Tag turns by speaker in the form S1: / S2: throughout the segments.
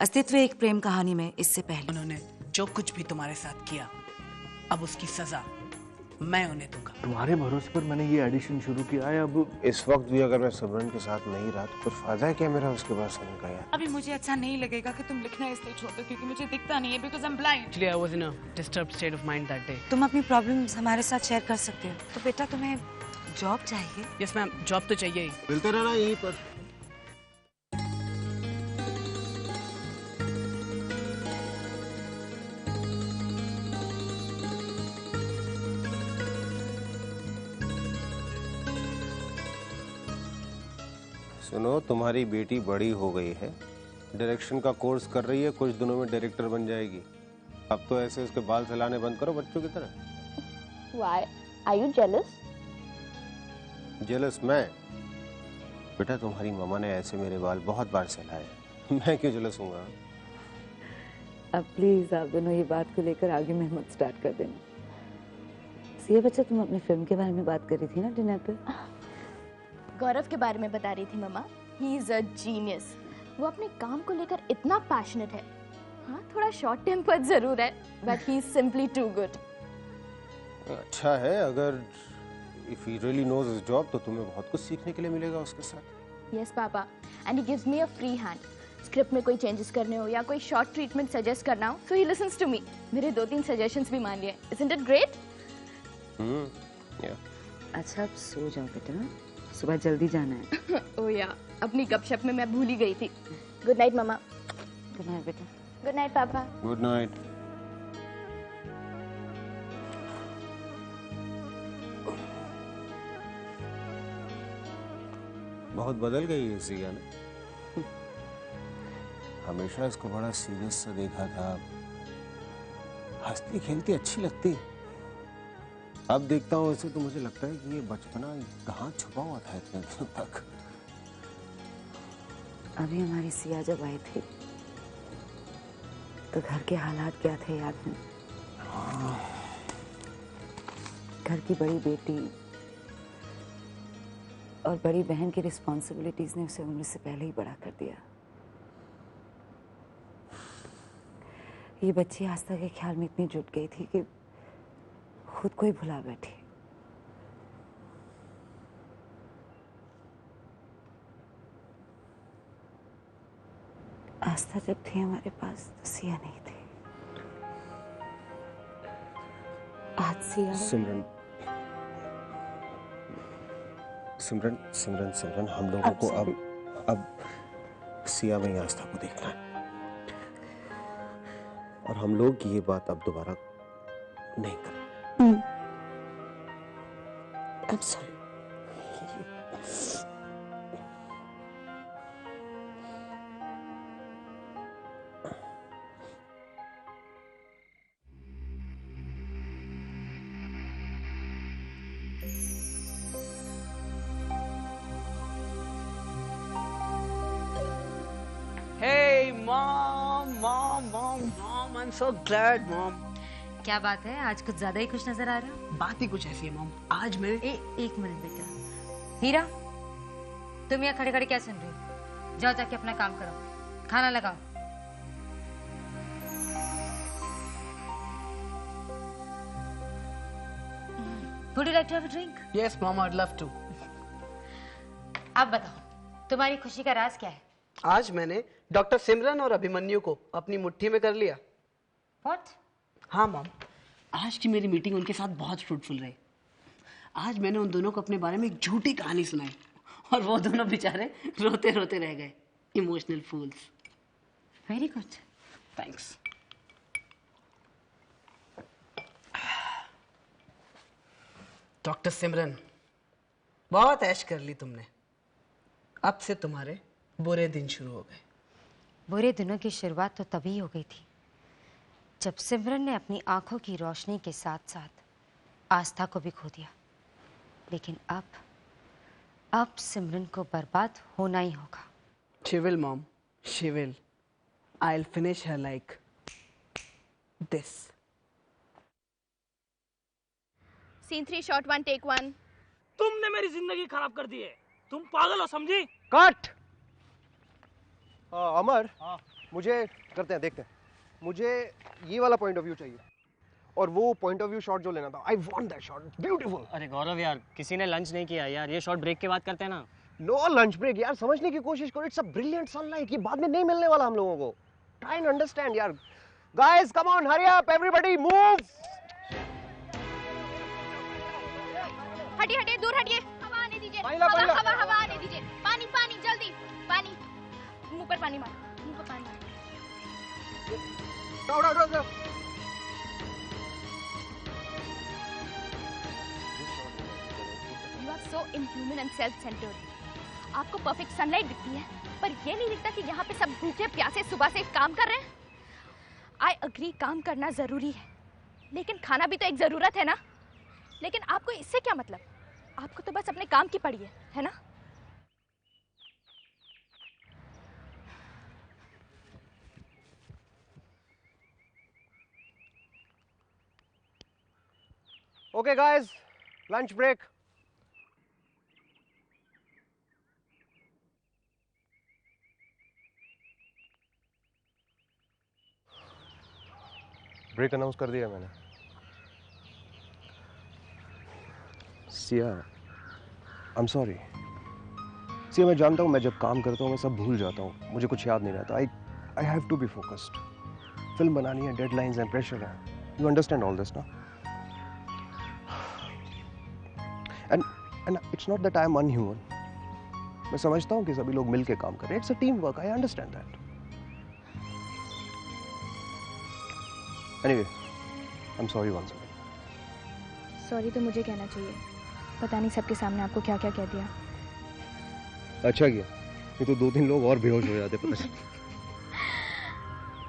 S1: अस्तित्व एक प्रेम कहानी में इससे पहले
S2: उन्होंने जो कुछ भी तुम्हारे साथ किया, अब उसकी सजा मैं उन्हें दूंगा।
S3: तुम्हारे भरोसे पर मैंने ये एडिशन शुरू किया है। अब
S4: इस वक्त भी अगर मैं सिमरन के साथ नहीं रहा तो फिर फायदा है क्या मेरा उसके पास होने का यार?
S1: अभी मुझे अच्छा नहीं लगेगा कि तुम लिखना इसलिए छोड़ दो क्योंकि मुझे दिखता नहीं है because I am blind.
S2: Actually, I was in a disturbed state of mind that day.
S1: तुम अपनी प्रॉब्लम्स हमारे साथ शेयर कर सकते हो। तो बेटा तुम्हें जॉब चाहिए?
S2: Yes मैम, जॉब तो चाहिए ही।
S4: मिलते रहना यहीं पर। सुनो, तुम्हारी बेटी बड़ी हो गई है, डायरेक्शन का कोर्स कर रही है, कुछ दिनों में डायरेक्टर बन जाएगी। अब तो ऐसे उसके बाल फैलाने बंद करो बच्चों की तरह।
S5: Why? Are you jealous?
S4: Jealous मैं? बेटा तुम्हारी मामा ने ऐसे मेरे बाल बहुत बार सहलाए, मैं क्यों जेलस हूँगा?
S6: अब प्लीज आप दोनों ये बात को लेकर आर्गुमेंट मत स्टार्ट कर देना। सिया बच्चा, तुम अपनी फिल्म के बारे में बात कर रही थी ना डिनर पे?
S5: गौरव के बारे में बता रही थी मम्मा। He is a genius. वो अपने काम को लेकर इतना पैशनेट है। हाँ, थोड़ा शॉर्ट टेम्पर्ड जरूर है, but he is simply too good.
S4: अच्छा है, अगर if he really knows his job तो तुम्हें बहुत कुछ सीखने के लिए मिलेगा उसके साथ।
S5: Yes papa, and he gives me a free hand. Script में कोई चेंजेस करने हो या कोई शॉर्ट ट्रीटमेंट सजेस्ट करना हो, सो ही लिसन्स टू मी। मेरे 2-3 सजेशंस भी मान लिए। Isn't it great?
S4: या।
S6: अच्छा, अब सो जाओ बेटा, सुबह जल्दी जाना है।
S5: ओह या, अपनी गपशप में मैं भूल ही गई थी। गुड नाइट मम्मा।
S6: गुड नाइट बेटा।
S5: गुड नाइट पापा।
S4: Good night. बहुत बदल गई है सिया ने। हमेशा इसको बड़ा सीरियस सा देखा था, हंसती खेलती अच्छी लगती। अब देखता हूँ इसे तो मुझे लगता है कि ये बचपना कहाँ छुपा हुआ था इतने दिनों तक।
S6: अभी हमारी सिया जब आई थी तो घर के हालात क्या थे याद है? घर की बड़ी बेटी और बड़ी बहन की रिस्पॉन्सिबिलिटीज ने उसे उम्र से पहले ही बड़ा कर दिया। ये बच्ची आस्था के ख्याल में इतनी जुट गई थी कि खुद को ही भुला बैठी। आस्था जब थी हमारे पास तो सिया नहीं थी। आज सिया।
S4: सिमरन सिमरन सिमरन सिमरन, हम लोगों को अब सिया में आस्था को देखना है और हम लोग ये बात अब दोबारा नहीं करें।
S6: I'm sorry.
S2: Hey mom, mom, mom, mom, I'm so glad mom.
S1: क्या बात है, आज कुछ ज्यादा ही खुश नजर आ रहा है।
S2: बात ही कुछ ऐसी है मॉम, आज मैं
S1: एक मिनट बेटा। हीरा, तुम यहाँ खड़े खड़े क्या सुन रहे हो? जाओ जाके अपना काम करो, खाना लगाओ। Would you like to have a drink?
S2: Yes mom, I'd love to.
S1: अब बताओ, तुम्हारी खुशी का राज क्या है?
S2: आज मैंने डॉक्टर सिमरन और अभिमन्यु को अपनी मुट्ठी में कर लिया।
S1: What?
S2: हाँ मॉम, आज की मेरी मीटिंग उनके साथ बहुत फ्रूटफुल रही। आज मैंने उन दोनों को अपने बारे में एक झूठी कहानी सुनाई और वो दोनों बेचारे रोते रोते रह गए। Emotional fools.
S1: Very good.
S2: Thanks. Doctor Simran, बहुत ऐश कर ली तुमने। अब से तुम्हारे बुरे दिन शुरू हो गए।
S1: बुरे दिनों की शुरुआत तो तभी हो गई थी जब सिमरन ने अपनी आंखों की रोशनी के साथ साथ आस्था को भी खो दिया। लेकिन अब सिमरन को बर्बाद होना ही होगा।
S2: She will, mom. She will. I'll finish her like this.
S5: Scene 3, shot 1, take 1.
S7: तुमने मेरी जिंदगी खराब कर दी है। तुम पागल हो, समझी?
S2: कट।
S4: अमर,
S8: मुझे करते हैं, देखते हैं। मुझे ये वाला पॉइंट ऑफ व्यू चाहिए और वो पॉइंट ऑफ व्यू शॉट जो लेना था, I want that shot, beautiful.
S7: अरे गौरव यार, किसी ने लंच नहीं किया यार, ये शॉट ब्रेक के बाद करते हैं ना।
S8: नो लंच ब्रेक यार, समझने की कोशिश करो, इट्स अ ब्रिलियंट सनलाइट, ये बाद में नहीं मिलने वाला हम लोगों को। ट्राई एंड अंडरस्टैंड यार। Guys come on, hurry up, everybody move.
S5: हटिए हटिए, दूर हटिए, हवा आने दीजिए,
S8: पानी
S5: हवा
S8: ला।
S5: हवा हवा आने दीजिए। पानी पानी जल्दी, पानी मुंह पर पानी मारो, मुंह पर पानी मारो।
S8: उठो।
S5: You are so inhuman and self-centered. आपको परफेक्ट सनलाइट दिखती है, पर ये नहीं दिखता कि यहाँ पे सब भूखे प्यासे सुबह से काम कर रहे हैं। I agree, काम करना जरूरी है, लेकिन खाना भी तो एक जरूरत है ना। लेकिन आपको इससे क्या मतलब? आपको तो बस अपने काम की पड़ी है ना?
S8: Okay guys, lunch break. Break announce कर दिया मैंने। Siya, I am sorry. Siya, मैं जानता हूँ मैं जब काम करता हूँ मैं सब भूल जाता हूँ, मुझे कुछ याद नहीं रहता। I have to be focused. Film बनानी है, डेडलाइंस हैं, प्रेशर है। यू अंडरस्टैंड ऑल दिस ना? And it's not that I am inhuman. मैं समझता हूँ कि सभी लोग मिलके काम कर रहे हैं, it's a team work, I understand that. Anyway, I am sorry once again.
S5: Sorry तो मुझे कहना चाहिए, पता नहीं सबके सामने आपको क्या क्या कह दिया।
S8: अच्छा किया, ये तो 2-3 लोग और बेहोश हो जाते पता चल।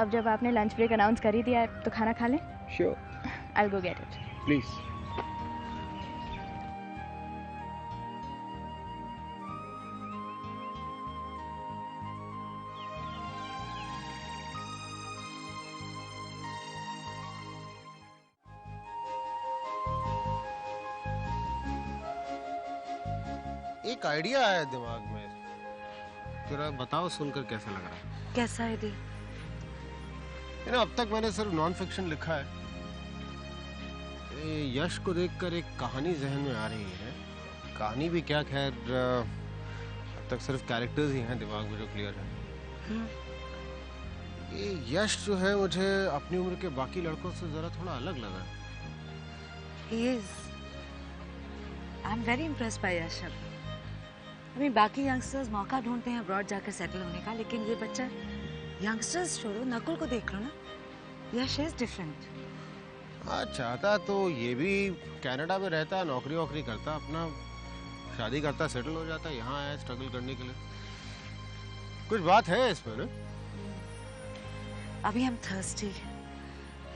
S5: अब जब आपने लंच ब्रेक अनाउंस कर ही दिया है तो खाना खा लें।
S8: Sure,
S5: I will go get it.
S8: Please.
S4: एक आइडिया आया दिमाग में, जरा बताओ सुनकर कैसा लग रहा है?
S6: कैसा है दी?
S4: अब तक मैंने सिर्फ नॉन फिक्शन लिखा है। यश को देखकर एक कहानी जहन में आ रही है। कहानी भी क्या, खैर अब तक सिर्फ कैरेक्टर्स ही हैं दिमाग में जो क्लियर है। ये यश जो है मुझे अपनी उम्र के बाकी लड़कों से जरा थोड़ा अलग लगा।
S6: He is. I'm very impressed by यश। अभी बाकी यंगस्टर्स मौका ढूंढते हैं अब्रॉड जाकर सेटल होने का, लेकिन ये बच्चा, यंगस्टर्स छोड़ो, नकुल को देख लो ना, यश इज डिफरेंट।
S4: हाँ, चाहता तो ये भी कनाडा में रहता, नौकरी वोकरी करता, अपना शादी करता, सेटल हो जाता, यहाँ आया स्ट्रगल करने के लिए। कुछ बात है इसमें ना?
S6: अभी हम थर्स्टी,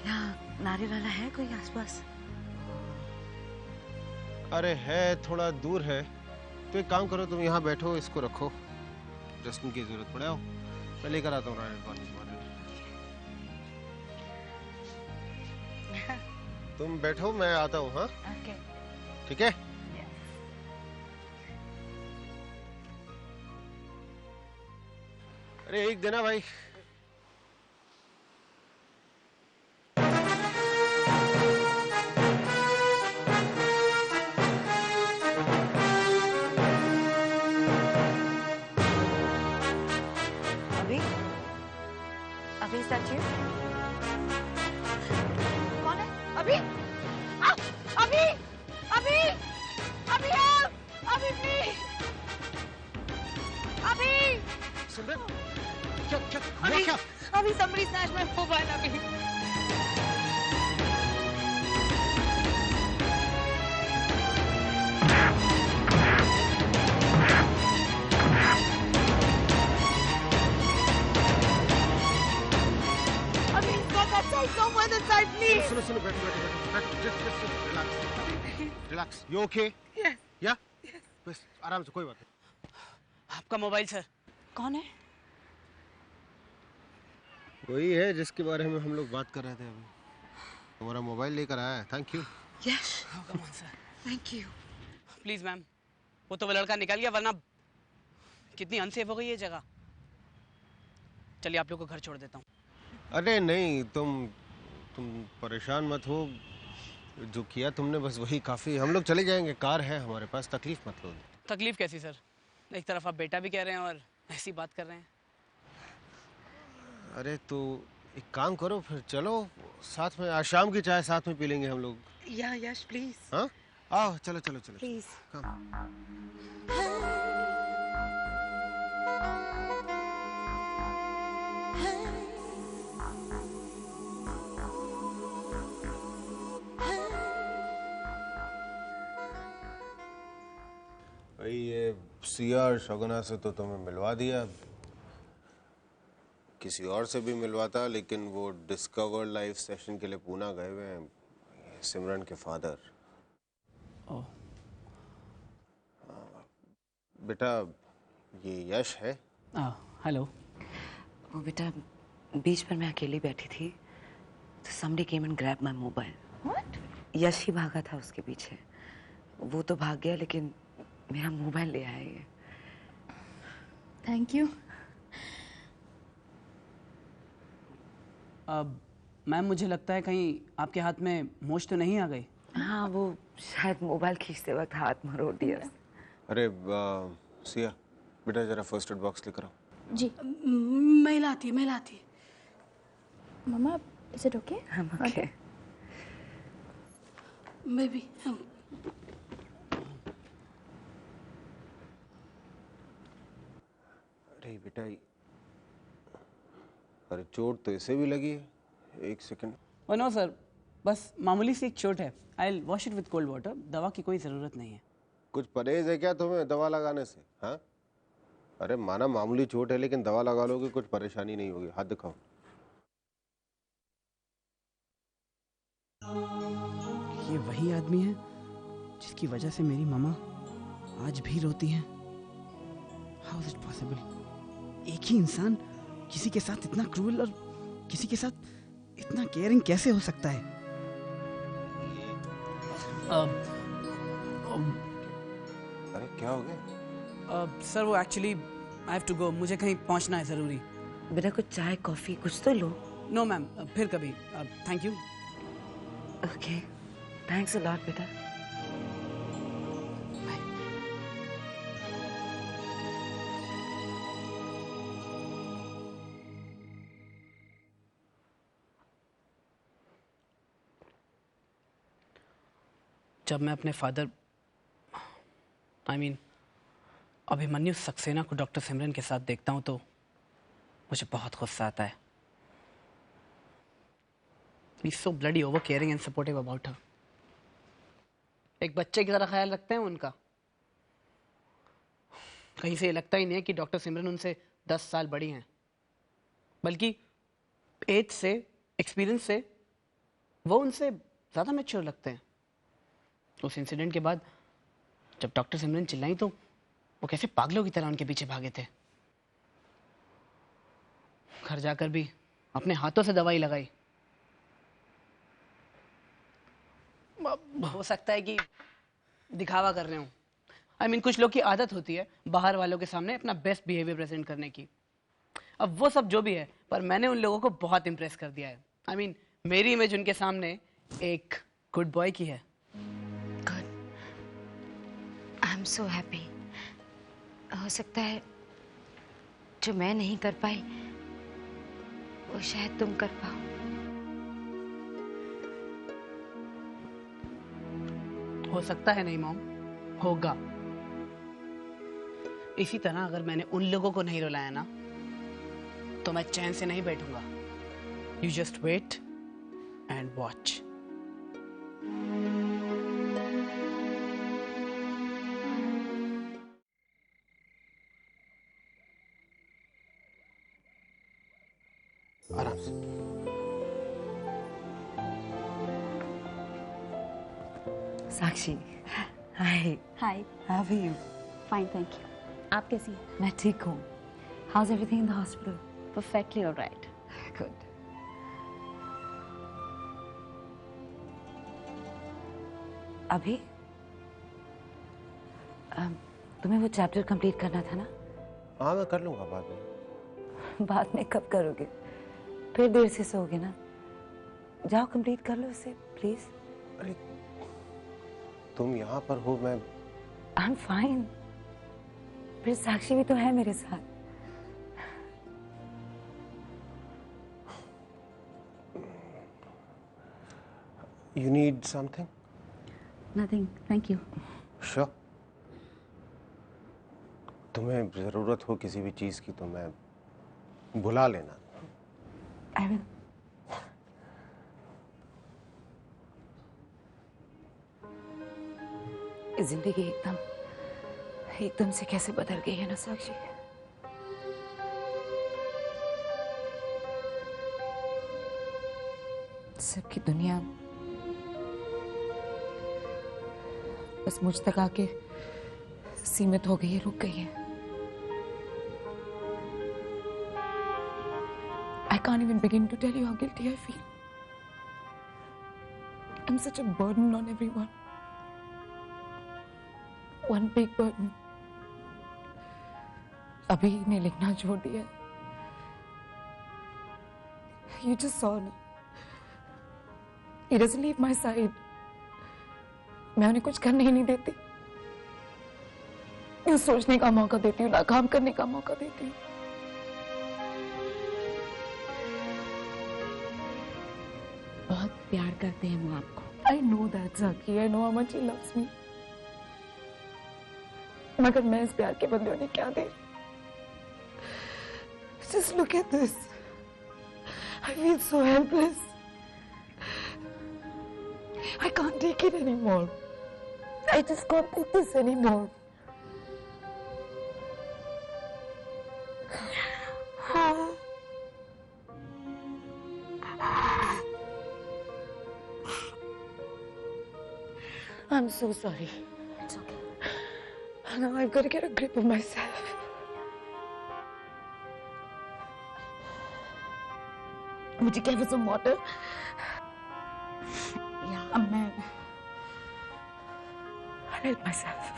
S6: यहाँ नारियल वाला है कोई आसपास?
S4: अरे है, थोड़ा दूर है। तो एक काम करो, तुम यहाँ बैठो, इसको रखो, जस्टिन की जरूरत पड़े। आओ, मैं लेकर आता हूँ नारियल पानी तुम्हारे लिए। तुम बैठो, मैं आता हूँ। हाँ
S6: ओके,
S4: ठीक है। अरे एक देना भाई।
S6: अभी सच है?
S5: कौन है? अभी? अभी? अभी? अभी help! अभी please! अभी?
S4: सिमरन, क्या क्या
S5: अभी?
S4: हुआ क्या?
S5: अभी somebody snatched my mobile, अभी। Someone inside, please.
S4: सुनो, बैठो, just relax. You okay?
S6: Yes.
S4: Yeah? बस आराम से, कोई बात नहीं।
S2: आपका मोबाइल सर।
S6: कौन है?
S4: वही है जिसके बारे में हम लोग बात कर रहे थे अभी। तुम्हारा मोबाइल लेकर आया है, thank you.
S6: Yash,
S2: come on sir,
S6: thank you.
S2: Please ma'am, वो तो वो लड़का निकल गया, वरना कितनी अनसेफ हो गई ये जगह। चलिए आप लोग को घर छोड़ देता हूँ।
S4: अरे नहीं, तुम परेशान मत हो। जो किया तुमने बस वही काफी। हम लोग चले जाएंगे, कार है हमारे पास, तकलीफ मत लो।
S2: तकलीफ कैसी सर? एक तरफ आप बेटा भी कह रहे हैं और ऐसी बात कर रहे हैं।
S4: अरे तो एक काम करो, फिर चलो साथ में, आज शाम की चाय साथ में पी लेंगे हम लोग।
S6: या यश प्लीज
S4: हाँ आओ, चलो चलो चलो
S6: प्लीज।
S4: भाई ये सिया और शगुना से तो तुम्हें मिलवा दिया, किसी और से भी मिलवाता, लेकिन वो डिस्कवर लाइफ सेशन के लिए पूना गए हुए हैं, सिमरन के फादर।
S2: ओह।
S4: बेटा ये यश है।
S2: हेलो।
S6: वो बेटा बीच पर मैं अकेली बैठी थी तो somebody came and grabbed my mobile.
S5: What?
S6: यश ही भागा था उसके पीछे। वो तो भाग गया लेकिन मेरा मोबाइल ले आया ये।
S5: Thank you.
S2: मैम मुझे लगता है कहीं आपके हाथ में मोच तो नहीं आ गई?
S6: हाँ वो शायद मोबाइल खींचते वक्त हाथ मरोड़ दिया।
S4: अरे सिया बेटा जरा फर्स्ट एड बॉक्स लेकर आओ।
S5: जी।
S9: मैं लाती
S5: मम्मा इज इट ओके?
S6: हम ओके।
S9: बेबी
S4: अरे बेटा अरे चोट तो इसे भी लगी है। एक सेकंड।
S2: ओह नो सर, बस मामूली सी एक चोट है। I will wash it with cold water. दवा की कोई ज़रूरत नहीं है।
S4: कुछ परहेज है क्या तुम्हें दवा लगाने से? हाँ अरे माना मामूली चोट है, लेकिन दवा लगा लोगे कुछ परेशानी नहीं होगी। हाथ दिखाओ।
S2: ये वही आदमी है जिसकी वजह से मेरी मामा आज भी रोती हैं। How is it possible? एक ही इंसान किसी के साथ इतना क्रूअल और किसी के साथ इतना केयरिंग कैसे हो सकता है?
S4: अरे क्या हो गया?
S2: सर वो actually I have to go. मुझे कहीं पहुंचना है ज़रूरी।
S6: बेटा कुछ चाय कॉफी कुछ तो लो।
S2: नो मैम, फिर कभी। Thank you.
S6: Okay thanks a lot बेटा।
S2: जब मैं अपने फादर अभिमन्यु सक्सेना को डॉक्टर सिमरन के साथ देखता हूं तो मुझे बहुत गुस्सा आता है। He's so bloody over caring and supportive about her. एक बच्चे की तरह ख्याल रखते हैं उनका। कहीं से ये लगता ही नहीं है कि डॉक्टर सिमरन उनसे 10 साल बड़ी हैं, बल्कि एज से, एक्सपीरियंस से वो उनसे ज़्यादा मैच्योर लगते हैं। उस इंसिडेंट के बाद जब डॉक्टर सिमरन चिल्लाई तो वो कैसे पागलों की तरह उनके पीछे भागे थे। घर जाकर भी अपने हाथों से दवाई लगाई। हो सकता है कि दिखावा कर रहे हूँ। कुछ लोग की आदत होती है बाहर वालों के सामने अपना बेस्ट बिहेवियर प्रेजेंट करने की। अब वो सब जो भी है, पर मैंने उन लोगों को बहुत इम्प्रेस कर दिया है। मेरी इमेज उनके सामने एक गुड बॉय की है।
S1: I am so happy. हो सकता है जो मैं नहीं कर पाई वो शायद तुम कर पाओ।
S2: हो सकता है नहीं मॉम, होगा। इसी तरह अगर मैंने उन लोगों को नहीं रुलाया ना तो मैं चैन से नहीं बैठूंगा। You just wait and watch.
S4: आराम से।
S6: Sakshi hi.
S5: Hi.
S6: How are you?
S5: Fine thank you. आप कैसी हैं?
S6: मैं ठीक हूँ। How's everything in the hospital?
S5: Perfectly alright.
S6: Good. अभी तुम्हें वो चैप्टर कंप्लीट करना था ना?
S4: हाँ मैं कर लूंगा बाद में।
S6: बाद में कब करोगे? फिर देर से सोओगे ना। जाओ कंप्लीट कर लो उसे प्लीज।
S8: अरे तुम यहाँ पर हो, मैं
S6: आई एम फाइन। फिर साक्षी भी तो है मेरे साथ।
S8: You need something?
S6: Nothing, thank you.
S8: Sure. तुम्हें जरूरत हो किसी भी चीज की तो मैं बुला लेना।
S6: I will. जिंदगी एकदम से कैसे बदल गई है ना साक्षी। सबकी दुनिया बस मुझ तक आके सीमित हो गई है, रुक गई है। I can't even begin to tell you how guilty I feel. I'm such a burden on everyone. One big burden. अभी ने लिखना छोड़ दिया। You just saw ना। He doesn't leave my side. मैं उन्हें कुछ करने ही नहीं देती। मैं सोचने का मौका देती हूँ, ना काम करने का मौका देती हूँ। बहुत प्यार करते हैं वो आपको। I know that, Zaki. I know how much he loves me. मगर मैं इस प्यार के बदले उन्हें क्या दे रही? Just look at this. I feel so helpless. I can't take it anymore. I just can't take this anymore. I'm so sorry.
S5: It's okay.
S6: Now I've got to get a grip of myself. Would you care for some water?
S5: Yeah.
S6: I'll help myself. I'll help myself.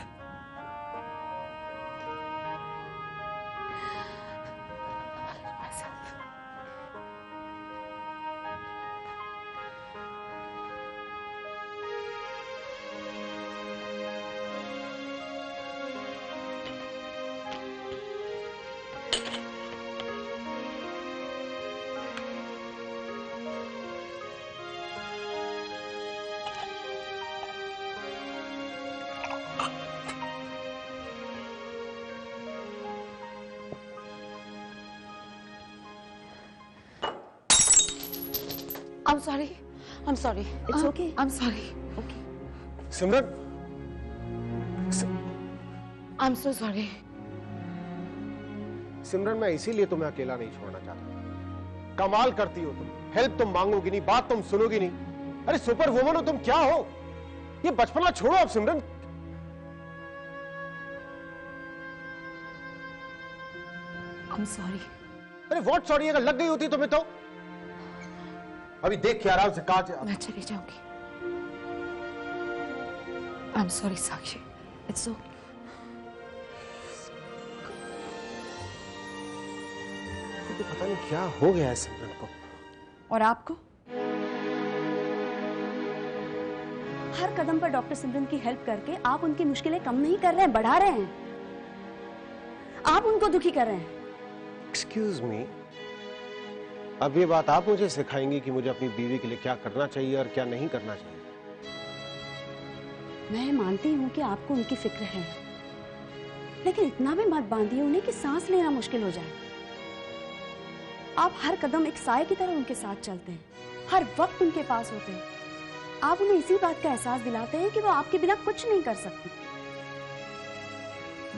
S6: I'm sorry. I'm sorry.
S5: It's okay.
S6: I'm sorry.
S5: Okay.
S8: Simran,
S6: I'm so sorry.
S8: सिमरन मैं इसीलिए तुम्हें अकेला नहीं छोड़ना चाहता। कमाल करती हो तुम, हेल्प तुम मांगोगी नहीं, बात तुम सुनोगी नहीं। अरे सुपर वुमन हो तुम, क्या हो? ये बचपना छोड़ो अब सिमरन।
S6: I'm sorry.
S8: अरे व्हाट सॉरी, अगर लग गई होती तुम्हें तो अभी देख के आराम से कहा।
S6: मैं चली जाऊंगी। I'm sorry, Sakshi. It's so.
S8: तो पता नहीं क्या हो गया है सिमरन को।
S10: और आपको? हर कदम पर डॉक्टर सिमरन की हेल्प करके आप उनकी मुश्किलें कम नहीं कर रहे हैं, बढ़ा रहे हैं। आप उनको दुखी कर रहे हैं।
S8: एक्सक्यूज मी, अब ये बात आप मुझे सिखाएंगी कि मुझे अपनी बीवी के लिए क्या करना चाहिए और क्या नहीं करना चाहिए?
S10: मैं मानती हूँ कि आपको उनकी फिक्र है, लेकिन इतना भी मत बांधिए उन्हें कि सांस लेना मुश्किल हो जाए। आप हर कदम एक साए की तरह उनके साथ चलते हैं, हर वक्त उनके पास होते हैं। आप उन्हें इसी बात का एहसास दिलाते हैं कि वो आपके बिना कुछ नहीं कर सकती।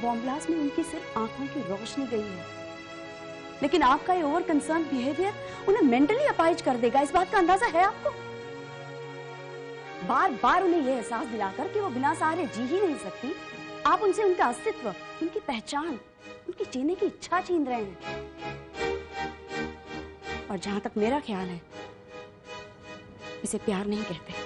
S10: बॉम्ब ब्लास्ट में उनकी सिर्फ आंखों की रोशनी गई है, लेकिन आपका ये ओवर कंसर्न बिहेवियर उन्हें मेंटली अपाहिज कर देगा। इस बात का अंदाजा है आपको? बार बार उन्हें यह एहसास दिलाकर कि वो बिना सहारे जी ही नहीं सकती, आप उनसे उनका अस्तित्व, उनकी पहचान, उनकी जीने की इच्छा छीन रहे हैं। और जहां तक मेरा ख्याल है, इसे प्यार नहीं कहते।